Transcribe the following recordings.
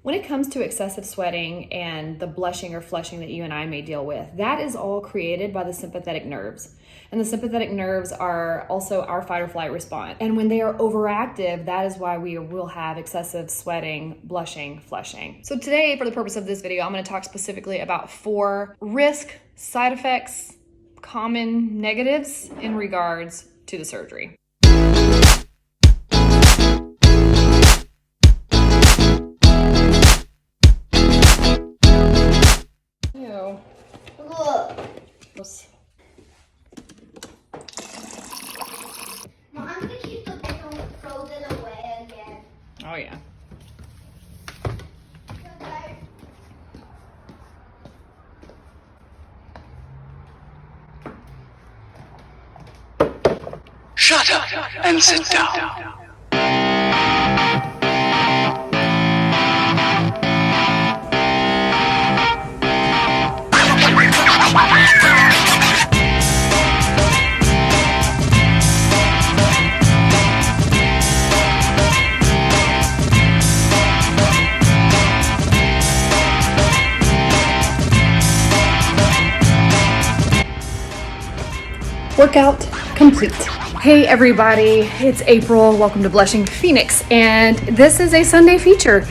When it comes to excessive sweating and the blushing or flushing that you and I may deal with, that is all created by the sympathetic nerves. And the sympathetic nerves are also our fight or flight response. And when they are overactive, that is why we will have excessive sweating, blushing, flushing. So today, for the purpose of this video, I'm going to talk specifically about 4 risk, side effects, common negatives in regards to the surgery. Ew. Look. Mom, I'm gonna keep the pickle frozen away again. Oh yeah. Okay. Shut up and sit down. Workout complete. Hey everybody, it's April. Welcome to Blushing Phoenix, and this is a Sunday feature.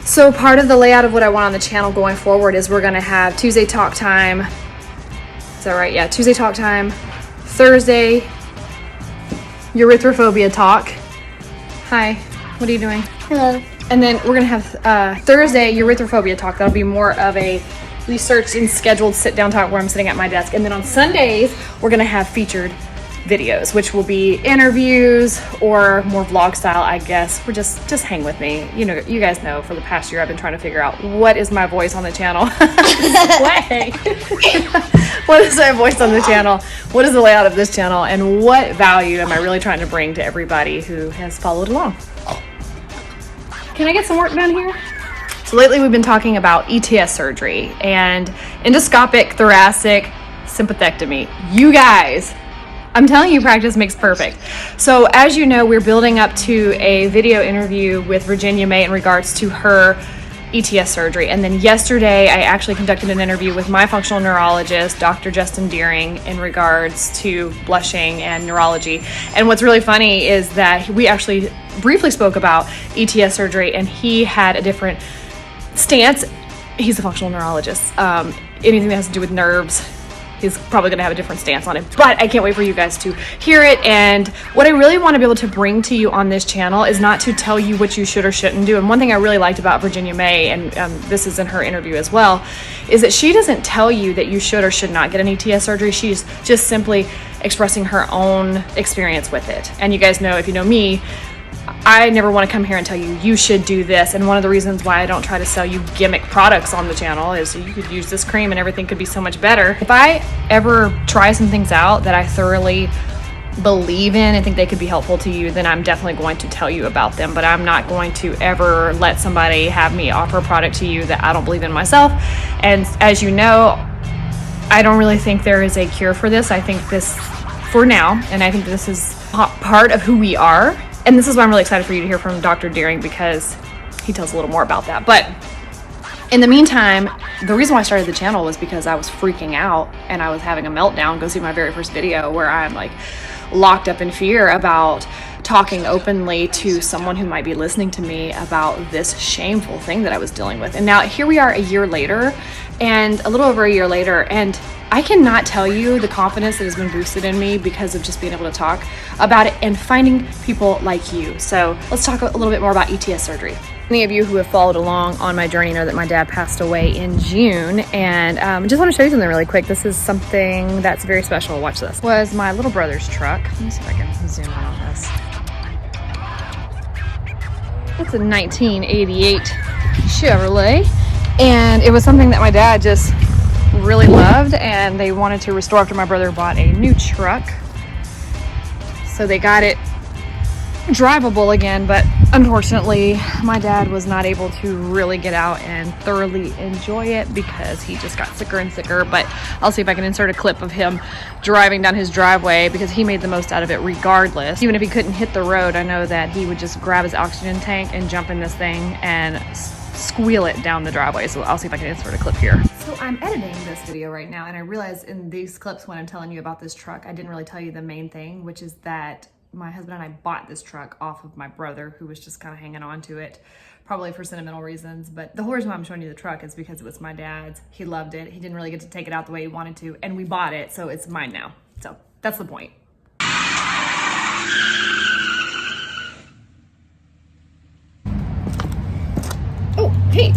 So part of the layout of what I want on the channel going forward is we're gonna have Tuesday talk time. Is that right? Yeah, Tuesday talk time. Thursday, urethrophobia talk. Hi, what are you doing? Hello. And then we're gonna have Thursday urethrophobia talk. That'll be more of a researched and scheduled sit down talk where I'm sitting at my desk. And then on Sundays, we're gonna have featured videos, which will be interviews or more vlog style, I guess. We're just hang with me. You know, you guys know for the past year I've been trying to figure out what is my voice on the channel. What is my voice on the channel? What is the layout of this channel? And what value am I really trying to bring to everybody who has followed along? Can I get some work done here? So lately we've been talking about ETS surgery and endoscopic thoracic sympathectomy. You guys, I'm telling you, practice makes perfect. So as you know, we're building up to a video interview with Virginia May in regards to her ETS surgery. And then yesterday, I actually conducted an interview with my functional neurologist, Dr. Justin Deering, in regards to blushing and neurology. And what's really funny is that we actually briefly spoke about ETS surgery, and he had a different stance. He's a functional neurologist. Anything that has to do with nerves, he's probably going to have a different stance on it, but I can't wait for you guys to hear it. And what I really want to be able to bring to you on this channel is not to tell you what you should or shouldn't do. And one thing I really liked about Virginia May, and this is in her interview as well, is that she doesn't tell you that you should or should not get an ETS surgery. She's just simply expressing her own experience with it. And you guys know, if you know me, I never want to come here and tell you, you should do this. And one of the reasons why I don't try to sell you gimmick products on the channel is you could use this cream and everything could be so much better. If I ever try some things out that I thoroughly believe in and think they could be helpful to you, then I'm definitely going to tell you about them. But I'm not going to ever let somebody have me offer a product to you that I don't believe in myself. And as you know, I don't really think there is a cure for this. I think this, for now, and I think this is part of who we are. And this is why I'm really excited for you to hear from Dr. Deering, because he tells a little more about that. But in the meantime, the reason why I started the channel was because I was freaking out and I was having a meltdown. Go see my very first video where I'm like locked up in fear about talking openly to someone who might be listening to me about this shameful thing that I was dealing with. And now here we are a year later, and a little over a year later, and I cannot tell you the confidence that has been boosted in me because of just being able to talk about it and finding people like you. So let's talk a little bit more about ETS surgery. Many of you who have followed along on my journey know that my dad passed away in June, and I just want to show you something really quick. This is something that's very special. Watch this. Was my little brother's truck. Let me see if I can zoom in on this. It's a 1988 Chevrolet, and it was something that my dad just really loved, and they wanted to restore after my brother bought a new truck. So they got it drivable again, but unfortunately my dad was not able to really get out and thoroughly enjoy it because he just got sicker and sicker. But I'll see if I can insert a clip of him driving down his driveway, because he made the most out of it regardless. Even if he couldn't hit the road, I know that he would just grab his oxygen tank and jump in this thing and squeal it down the driveway. So I'll see if I can insert a clip here. So I'm editing this video right now, and I realized in these clips when I'm telling you about this truck, I didn't really tell you the main thing, which is that my husband and I bought this truck off of my brother, who was just kind of hanging on to it, probably for sentimental reasons. But the whole reason why I'm showing you the truck is because it was my dad's. He loved it. He didn't really get to take it out the way he wanted to, and we bought it, so it's mine now. So that's the point. Oh, hey.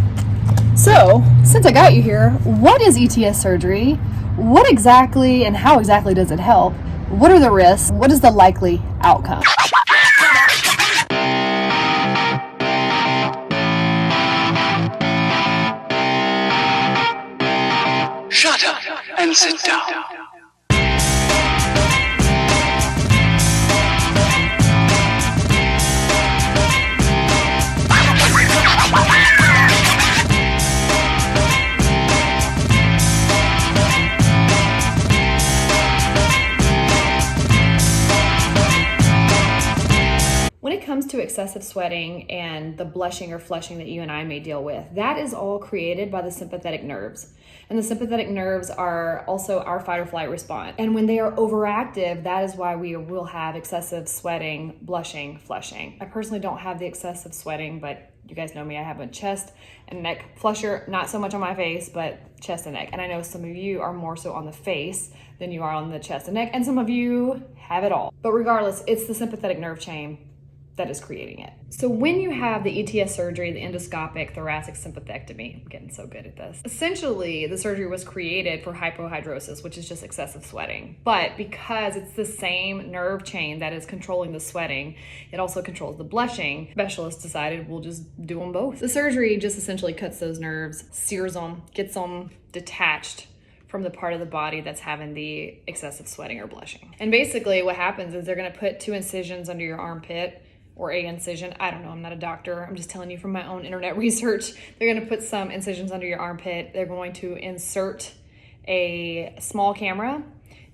So, since I got you here, what is ETS surgery? What exactly and how exactly does it help? What are the risks? What is the likely outcome? Shut up and sit down. When it comes to excessive sweating and the blushing or flushing that you and I may deal with, that is all created by the sympathetic nerves. And the sympathetic nerves are also our fight or flight response. And when they are overactive, that is why we will have excessive sweating, blushing, flushing. I personally don't have the excessive sweating, but you guys know me, I have a chest and neck flusher, not so much on my face, but chest and neck. And I know some of you are more so on the face than you are on the chest and neck, and some of you have it all. But regardless, it's the sympathetic nerve chain that is creating it. So when you have the ETS surgery, the endoscopic thoracic sympathectomy, I'm getting so good at this. Essentially, the surgery was created for hypohidrosis, which is just excessive sweating. But because it's the same nerve chain that is controlling the sweating, it also controls the blushing. Specialists decided we'll just do them both. The surgery just essentially cuts those nerves, sears them, gets them detached from the part of the body that's having the excessive sweating or blushing. And basically what happens is they're gonna put 2 incisions under your armpit, or a incision. I don't know, I'm not a doctor. I'm just telling you from my own internet research. They're gonna put some incisions under your armpit. They're going to insert a small camera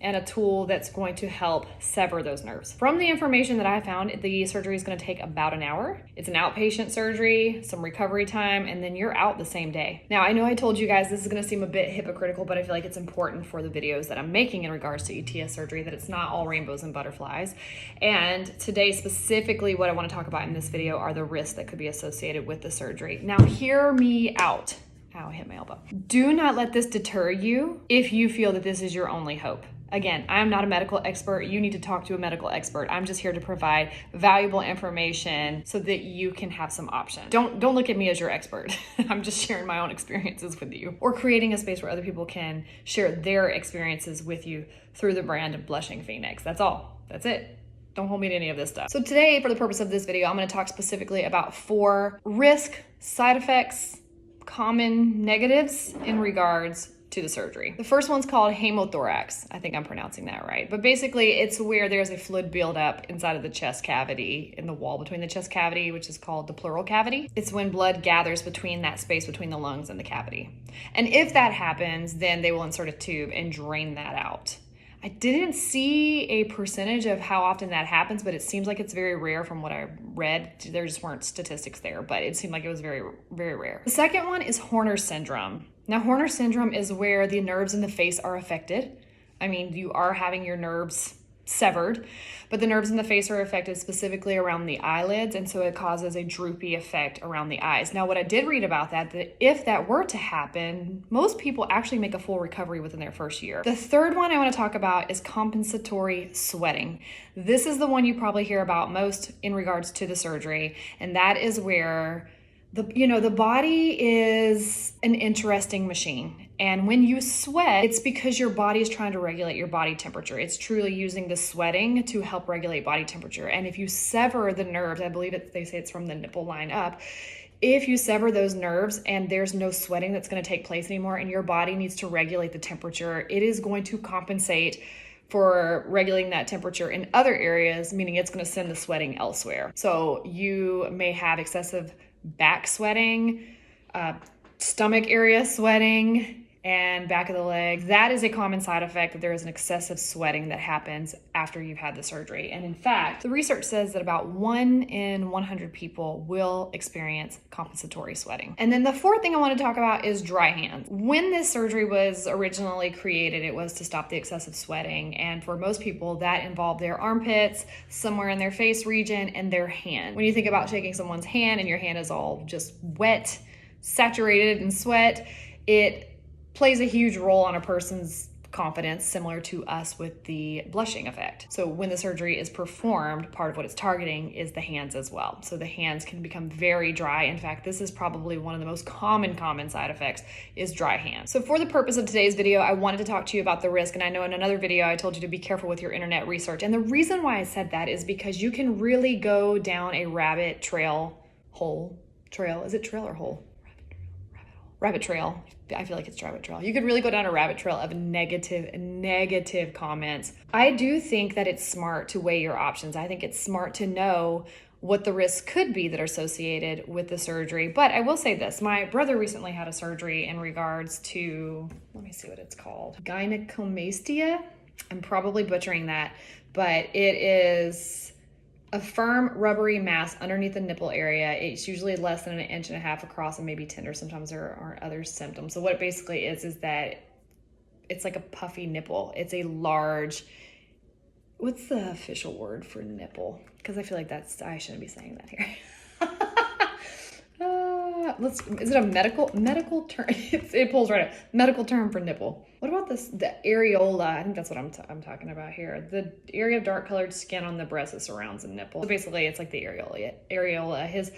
and a tool that's going to help sever those nerves. From the information that I found, the surgery is gonna take about an hour. It's an outpatient surgery, some recovery time, and then you're out the same day. Now, I know I told you guys this is gonna seem a bit hypocritical, but I feel like it's important for the videos that I'm making in regards to ETS surgery, that it's not all rainbows and butterflies. And today, specifically, what I wanna talk about in this video are the risks that could be associated with the surgery. Now, hear me out. Ow, I hit my elbow. Do not let this deter you if you feel that this is your only hope. Again, I'm not a medical expert. You need to talk to a medical expert. I'm just here to provide valuable information so that you can have some options. Don't look at me as your expert. I'm just sharing my own experiences with you, or creating a space where other people can share their experiences with you through the brand of Blushing Phoenix. That's all. That's it. Don't hold me to any of this stuff. So today, for the purpose of this video, I'm going to talk specifically about 4 risk, side effects, common negatives in regards to the surgery. The first one's called Haemothorax. I think I'm pronouncing that right. But basically, it's where there's a fluid buildup inside of the chest cavity, in the wall between the chest cavity, which is called the pleural cavity. It's when blood gathers between that space between the lungs and the cavity. And if that happens, then they will insert a tube and drain that out. I didn't see a percentage of how often that happens, but it seems like it's very rare from what I read. There just weren't statistics there, but it seemed like it was very, very rare. The second one is Horner syndrome. Now, Horner syndrome is where the nerves in the face are affected. I mean, you are having your nerves severed, but the nerves in the face are affected specifically around the eyelids, and so it causes a droopy effect around the eyes. Now, what I did read about that if that were to happen, most people actually make a full recovery within their first year. The third one I want to talk about is compensatory sweating. This is the one you probably hear about most in regards to the surgery, and that is where the body is an interesting machine. And when you sweat, it's because your body is trying to regulate your body temperature. It's truly using the sweating to help regulate body temperature. And if you sever the nerves, I believe they say it's from the nipple line up. If you sever those nerves and there's no sweating that's going to take place anymore, and your body needs to regulate the temperature, it is going to compensate for regulating that temperature in other areas, meaning it's going to send the sweating elsewhere. So you may have excessive back sweating, stomach area sweating, and back of the leg. That is a common side effect, that there is an excessive sweating that happens after you've had the surgery. And in fact, the research says that about 1 in 100 people will experience compensatory sweating. And then the fourth thing I want to talk about is dry hands. When this surgery was originally created, it was to stop the excessive sweating. And for most people, that involved their armpits, somewhere in their face region, and their hand. When you think about shaking someone's hand and your hand is all just wet, saturated in sweat, it plays a huge role on a person's confidence, similar to us with the blushing effect. So when the surgery is performed, part of what it's targeting is the hands as well. So the hands can become very dry. In fact, this is probably one of the most common side effects, is dry hands. So for the purpose of today's video, I wanted to talk to you about the risk. And I know in another video, I told you to be careful with your internet research. And the reason why I said that is because you can really go down a rabbit trail. Is it trail or hole? Rabbit trail. I feel like it's rabbit trail. You could really go down a rabbit trail of negative comments. I do think that it's smart to weigh your options. I think it's smart to know what the risks could be that are associated with the surgery. But I will say this, my brother recently had a surgery in regards to, let me see what it's called, gynecomastia. I'm probably butchering that, but it is a firm rubbery mass underneath the nipple area. It's usually less than 1.5 inches across and maybe tender. Sometimes there are other symptoms. So what it basically is that it's like a puffy nipple. It's a large, what's the official word for nipple? Because I feel like I shouldn't be saying that here. Is it a medical term? It pulls right up. Medical term for nipple. What about the areola? I think that's what I'm talking about here. The area of dark colored skin on the breast that surrounds the nipple. So basically, it's like the areola. His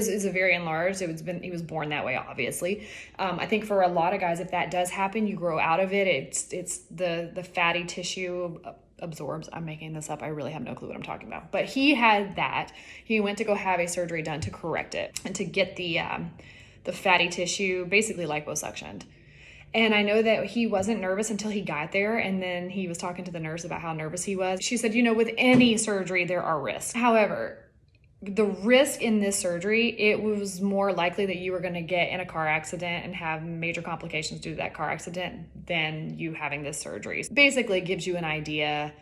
is a very enlarged. He was born that way, obviously. I think for a lot of guys, if that does happen, you grow out of it. It's the fatty tissue absorbs. I'm making this up. I really have no clue what I'm talking about. But he had that. He went to go have a surgery done to correct it and to get the fatty tissue basically liposuctioned. And I know that he wasn't nervous until he got there. And then he was talking to the nurse about how nervous he was. She said, with any surgery, there are risks. However, the risk in this surgery, it was more likely that you were going to get in a car accident and have major complications due to that car accident than you having this surgery. Basically, it gives you an idea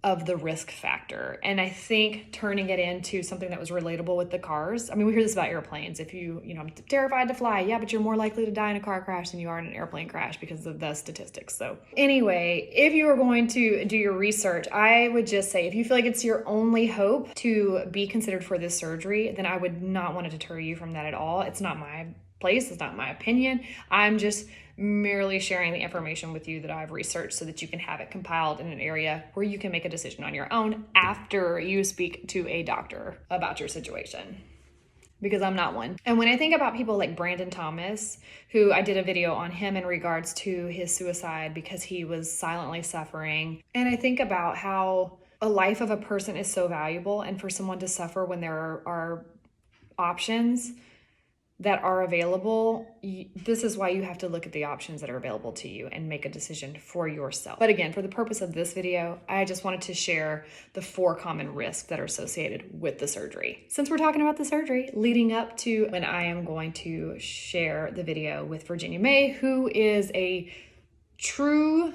of the risk factor. And I think turning it into something that was relatable with the cars. I mean, we hear this about airplanes. If I'm terrified to fly. Yeah, but you're more likely to die in a car crash than you are in an airplane crash because of the statistics. So anyway, if you are going to do your research, I would just say, if you feel like it's your only hope to be considered for this surgery, then I would not want to deter you from that at all. It's not my place. It's not my opinion. I'm just merely sharing the information with you that I've researched so that you can have it compiled in an area where you can make a decision on your own after you speak to a doctor about your situation. Because I'm not one. And when I think about people like Brandon Thomas, who I did a video on him in regards to his suicide because he was silently suffering. And I think about how a life of a person is so valuable, and for someone to suffer when there are options that are available, this is why you have to look at the options that are available to you and make a decision for yourself. But again, for the purpose of this video, I just wanted to share the 4 common risks that are associated with the surgery. Since we're talking about the surgery, leading up to when I am going to share the video with Virginia May, who is a true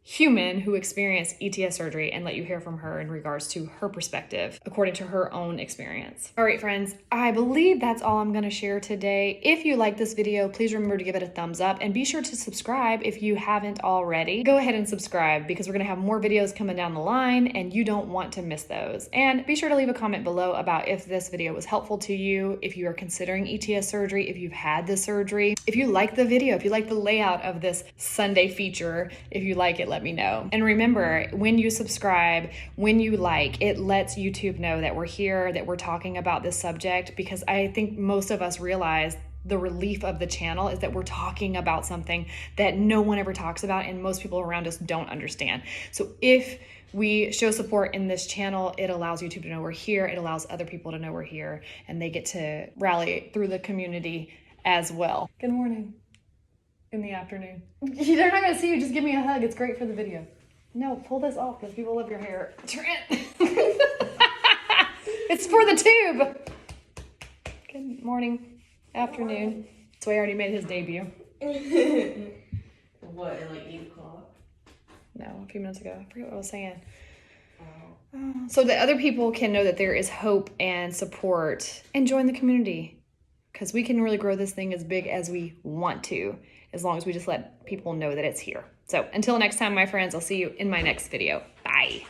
human who experienced ETS surgery, and let you hear from her in regards to her perspective according to her own experience. All right, friends, I believe that's all I'm going to share today. If you like this video, please remember to give it a thumbs up and be sure to subscribe if you haven't already. Go ahead and subscribe because we're going to have more videos coming down the line and you don't want to miss those. And be sure to leave a comment below about if this video was helpful to you, if you are considering ETS surgery, if you've had the surgery, if you like the video, if you like the layout of this Sunday feature, if you like it, let me know. And remember, when you subscribe, when you like, it lets YouTube know that we're here, that we're talking about this subject, because I think most of us realize the relief of the channel is that we're talking about something that no one ever talks about and most people around us don't understand. So if we show support in this channel, it allows YouTube to know we're here, it allows other people to know we're here, and they get to rally through the community as well. Good morning. In the afternoon. They're not gonna see you, just give me a hug. It's great for the video. No, pull this off because people love your hair. Trent. It's for the tube. Good morning, afternoon. So he already made his debut. What, at like 8 o'clock? No, a few minutes ago. I forget what I was saying. So that other people can know that there is hope and support and join the community, because we can really grow this thing as big as we want to, as long as we just let people know that it's here. So until next time, my friends, I'll see you in my next video. Bye.